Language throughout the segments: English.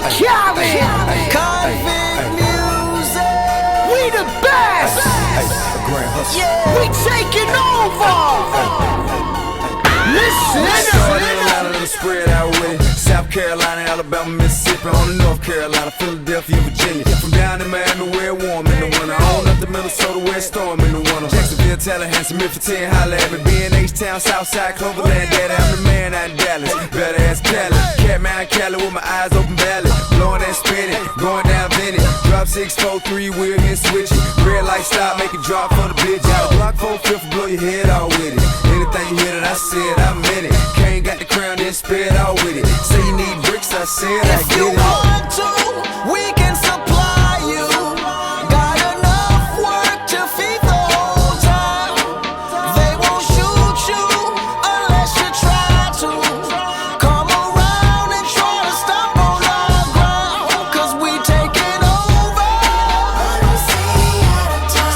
Khaled, Convict Music. We the best. We taking over. Listen, spread out with it. South Carolina, Alabama, Mississippi, on the North Carolina, Philadelphia, Virginia. From down in Miami, where it warm in the winter, on up to Minnesota, where it storm in the winter. Jacksonville, Tallahassee, Memphis, 10, holla at me. B&H Town, Southside, Cloverland, daddy, I'm the man out in Dallas. Better ass Cali, Catman and Cali with my eyes open valley. Blowing and spinning, going down Vinny. Drop 6, 4, 3, wheel hit switching. Red light stop, make it drop for the bitch. Out Block 4, 5th, blow your head out with it. Anything you hear that I said, I meant it. Kane got the crown, then spit out with it. Say you need bricks, I said I get it. If you want to, we can supply you. Got enough work to feed the whole town. They won't shoot you unless you try to. Come around and try to stop on our ground, 'cause we taking over.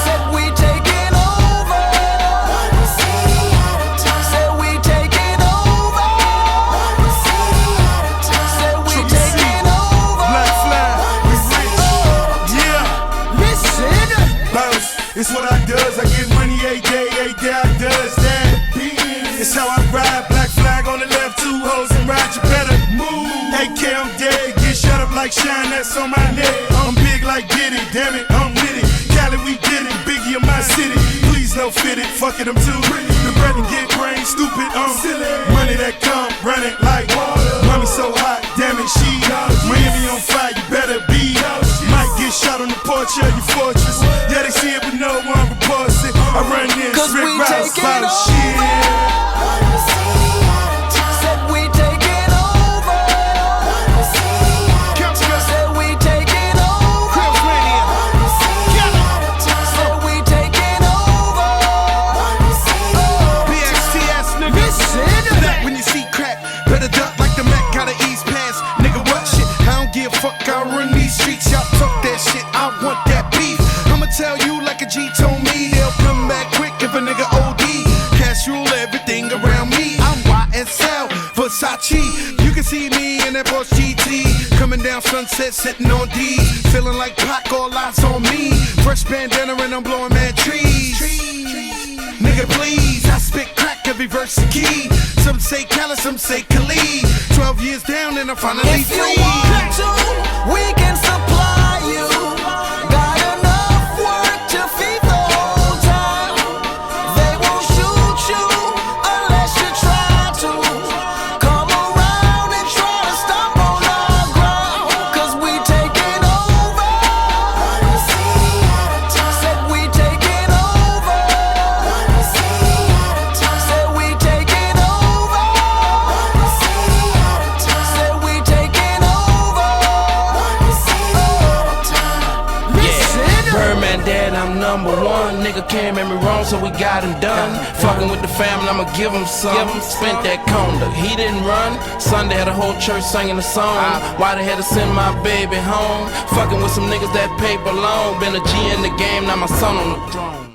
Said we taking over. Said we taking over. Said we taking over. Black flag, we rich. Yeah, Listen. bounce. It's what I does. I get money every day I does that. It's how I ride. Black flag on the left, 2 hoes and ride. You better move. AK, I'm dead. Get shut up like Shine, that's on my neck. I'm big like Diddy, damn it, I'm with it. Cali, we did it. Biggie in my city. Please no fit it. Fuck it, I'm too pretty. The bread and get brain stupid. Silly. Money that come, run it like water. Mommy so hot, damn it, she Miami on fire. You better be. Might get shot on the porch of your fortress. Yeah, they see it, but no one reports it. I run this, 'Cause Rick we Ross, taking bottle over. shit. Said we taking over. Said we taking over. Said we taking over. BXTS, nigga. Listen. That when you see crack, better duck like the Mac, gotta ease past. Nigga, what shit? I don't give a fuck, I run these streets. Y'all talk that shit, I want that beef. I'ma tell you like a G told me, they'll come back quick if a nigga OD. Cash rule everything around me. I'm YSL, Versace. You can see me in that Porsche GT. Coming down Sunset, sitting on D. Feeling like Pac, all eyes on me. Fresh bandana and I'm blowing mad trees. Nigga, please, I spit crack every verse a key. Some say Khaled, some say Khalid. 12 years down and I'm finally If you free. want to, we can supply you. Got enough work to feed the whole town. They won't shoot you unless you try to. Come around and try to stop on our ground, 'cause we taking over. Said we taking over. Said we taking over. Said we taking over. Listen. Birdman dead, I'm number one. Nigga can't make me wrong, so we got him done. Fucking with the family, I'ma give him some. Spent that conda, he didn't run. Sunday had a whole church singing a song. Why they had to send my baby home? Fucking with some niggas that paper long. Been a G in the game, now my son on the throne.